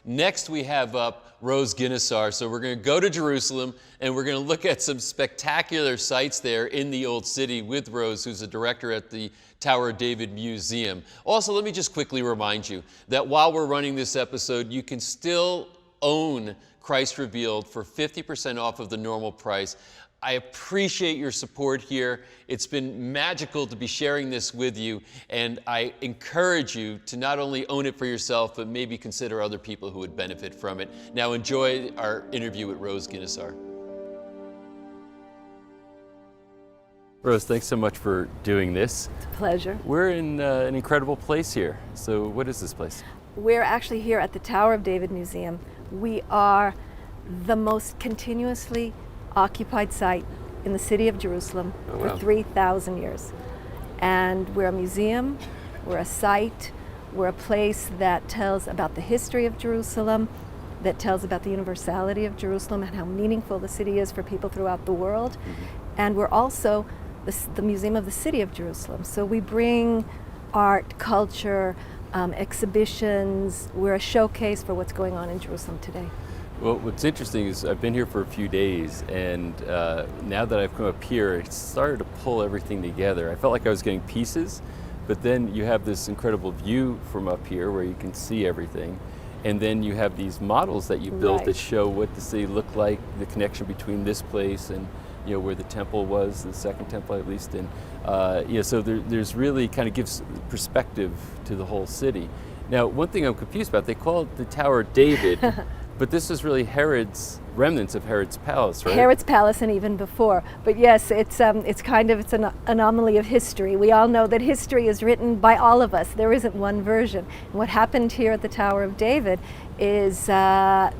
Next, we have up Rose Ginosar. So we're going to go to Jerusalem, and we're going to look at some spectacular sites there in the Old City with Rose, who's a director at the Tower of David Museum. Also, let me just quickly remind you that while we're running this episode, you can still own Christ Revealed for 50% off of the normal price. I appreciate your support here. It's been magical to be sharing this with you, and I encourage you to not only own it for yourself, but maybe consider other people who would benefit from it. Now enjoy our interview with Rose Ginosar. Rose, thanks so much for doing this. It's a pleasure. We're in an incredible place here. So what is this place? We're actually here at the Tower of David Museum. We are the most continuously occupied site in the city of Jerusalem for 3,000 years. And we're a museum, we're a site, we're a place that tells about the history of Jerusalem, that tells about the universality of Jerusalem and how meaningful the city is for people throughout the world. Mm-hmm. And we're also the Museum of the City of Jerusalem. So we bring art, culture, exhibitions. We're a showcase for what's going on in Jerusalem today. Well, what's interesting is I've been here for a few days, and now that I've come up here, it started to pull everything together. I felt like I was getting pieces, but then you have this incredible view from up here where you can see everything. And then you have these models that you built that show what the city looked like, the connection between this place and where the temple was, the second temple at least. And so there's really kind of gives perspective to the whole city. Now, one thing I'm confused about, they call it the Tower of David, but this is really Herod's, remnants of Herod's palace, right? Herod's palace and even before. But yes, it's an anomaly of history. We all know that history is written by all of us. There isn't one version. And what happened here at the Tower of David is the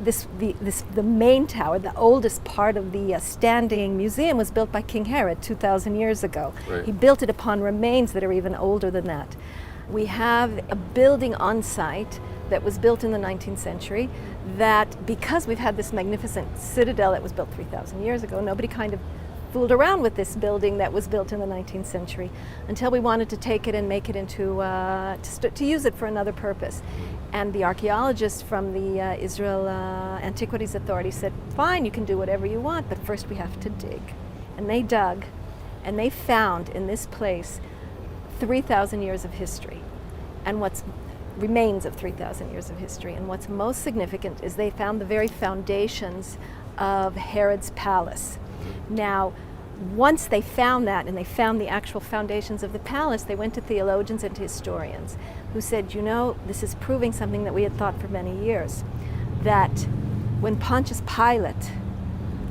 main tower, the oldest part of the standing museum, was built by King Herod 2,000 years ago. Right. He built it upon remains that are even older than that. We have a building on site that was built in the 19th century that, because we've had this magnificent citadel that was built 3,000 years ago, nobody kind of fooled around with this building that was built in the 19th century until we wanted to take it and make it into, to use it for another purpose. And the archaeologists from the Israel Antiquities Authority said, fine, you can do whatever you want, but first we have to dig. And they dug, and they found in this place 3,000 years of history, and remains of 3,000 years of history. And what's most significant is they found the very foundations of Herod's palace. Now, once they found that, and they found the actual foundations of the palace, they went to theologians and to historians who said, this is proving something that we had thought for many years, that when Pontius Pilate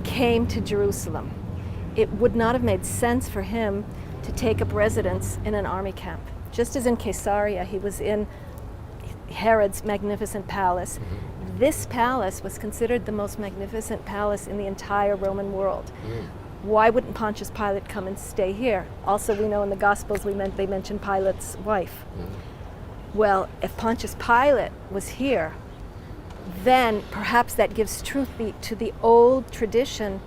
came to Jerusalem, it would not have made sense for him to take up residence in an army camp. Just as in Caesarea, he was in Herod's magnificent palace. Mm-hmm. This palace was considered the most magnificent palace in the entire Roman world. Mm. Why wouldn't Pontius Pilate come and stay here? Also, we know in the Gospels they mention Pilate's wife. Mm. Well, if Pontius Pilate was here, then perhaps that gives truth to the old tradition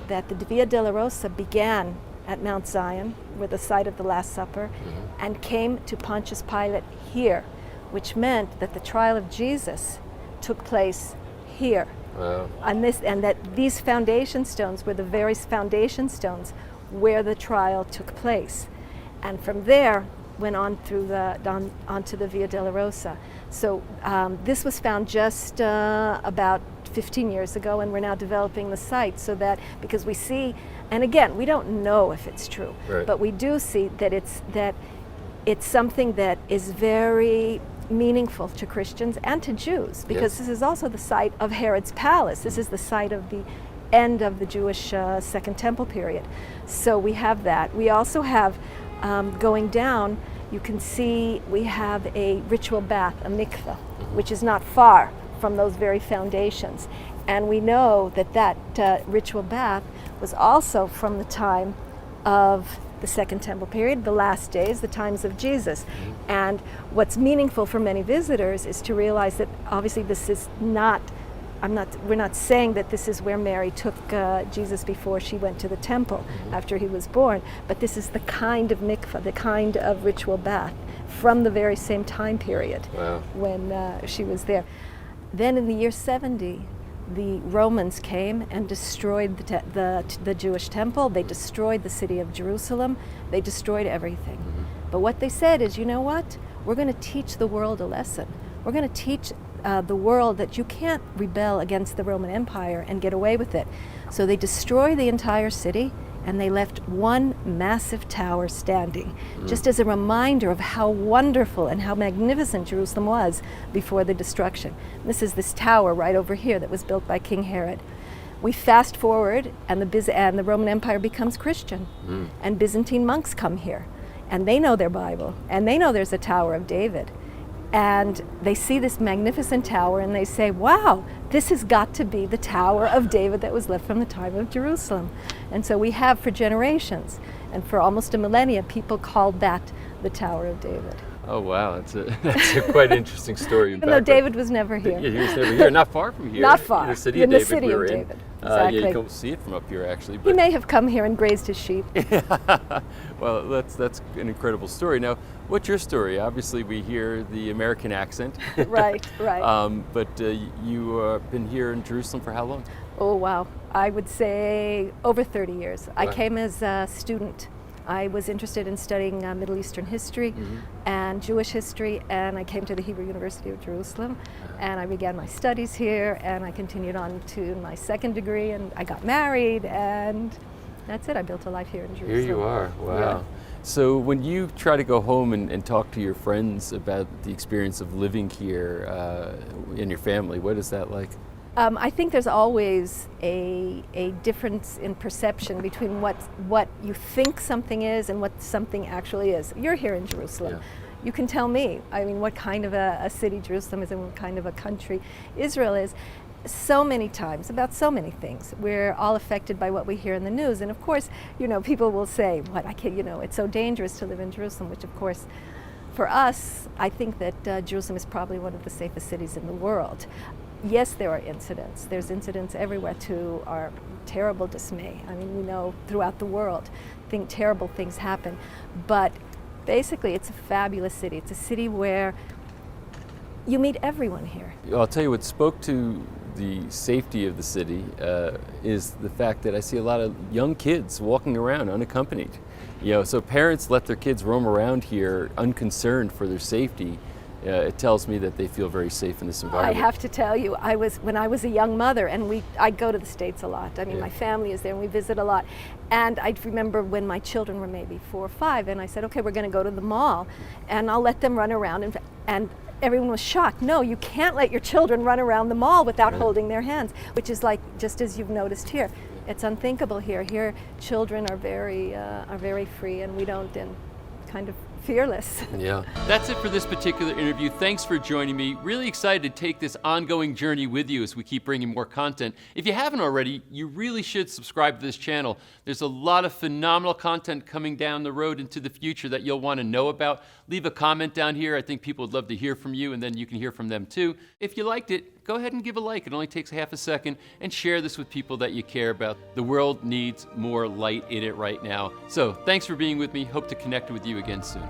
that the Via Dolorosa began at Mount Zion, where the site of the Last Supper, and came to Pontius Pilate here, which meant that the trial of Jesus took place here. Wow. And that these foundation stones were the very foundation stones where the trial took place. And from there went on through onto the Via Dolorosa. So this was found just about 15 years ago, and we're now developing the site so that, because we see, and again, we don't know if it's true, right, but we do see that it's something that is very meaningful to Christians and to Jews, because this is also the site of Herod's palace. This is the site of the end of the Jewish Second Temple period. So we have that. We also have, going down, you can see we have a ritual bath, a mikveh, which is not far from those very foundations. And we know that ritual bath was also from the time of the Second Temple period, the last days, the times of Jesus. And what's meaningful for many visitors is to realize that obviously this is not, we're not saying that this is where Mary took Jesus before she went to the temple after he was born, but this is the kind of mikveh, the kind of ritual bath from the very same time period when she was there. Then in the year 70, the Romans came and destroyed the Jewish temple. They destroyed the city of Jerusalem. They destroyed everything. But what they said is, you know what? We're going to teach the world a lesson. We're going to teach the world that you can't rebel against the Roman Empire and get away with it. So they destroy the entire city, and they left one massive tower standing, just as a reminder of how wonderful and how magnificent Jerusalem was before the destruction. This is this tower right over here that was built by King Herod. We fast forward, and the Roman Empire becomes Christian, and Byzantine monks come here, and they know their Bible, and they know there's a Tower of David. And they see this magnificent tower and they say, wow, this has got to be the Tower of David that was left from the time of Jerusalem. And so we have for generations, and for almost a millennia, people called that the Tower of David. Oh, wow, that's a quite interesting story. Even though David was never here. Yeah, he was never here, not far from here. Not far, in the city in of the David city we of were David. in. Exactly. Yeah, you can see it from up here, actually. He may have come here and grazed his sheep. Well, that's an incredible story. Now, what's your story? Obviously, we hear the American accent. Right. But you been here in Jerusalem for how long? Oh, wow. I would say over 30 years. I came as a student. I was interested in studying Middle Eastern history and Jewish history, and I came to the Hebrew University of Jerusalem, and I began my studies here, and I continued on to my second degree, and I got married, and that's it. I built a life here in Jerusalem. Here you are. Wow. Yeah. So when you try to go home and talk to your friends about the experience of living here in your family, what is that like? I think there's always a difference in perception between what you think something is and what something actually is. You're here in Jerusalem. Yeah. You can tell me, I mean, what kind of a city Jerusalem is and what kind of a country Israel is. So many times, about so many things, we're all affected by what we hear in the news. And of course, people will say, it's so dangerous to live in Jerusalem, which of course, for us, I think that Jerusalem is probably one of the safest cities in the world. Yes, there are incidents. There's incidents everywhere to our terrible dismay. I mean, we know throughout the world, terrible things happen. But basically, it's a fabulous city. It's a city where you meet everyone here. I'll tell you what spoke to the safety of the city is the fact that I see a lot of young kids walking around unaccompanied. So parents let their kids roam around here unconcerned for their safety. It tells me that they feel very safe in this environment. I have to tell you, when I was a young mother, and I go to the States a lot. I mean, my family is there, and we visit a lot. And I remember when my children were maybe 4 or 5, and I said, okay, we're going to go to the mall, and I'll let them run around. And everyone was shocked. No, you can't let your children run around the mall without holding their hands, which is like, just as you've noticed here. It's unthinkable here. Here, children are very free, and we don't, and kind of fearless. Yeah. That's it for this particular interview. Thanks for joining me. Really excited to take this ongoing journey with you as we keep bringing more content. If you haven't already, you really should subscribe to this channel. There's a lot of phenomenal content coming down the road into the future that you'll want to know about. Leave a comment down here. I think people would love to hear from you, and then you can hear from them too. If you liked it, go ahead and give a like. It only takes half a second, and share this with people that you care about. The world needs more light in it right now. So thanks for being with me. Hope to connect with you again soon.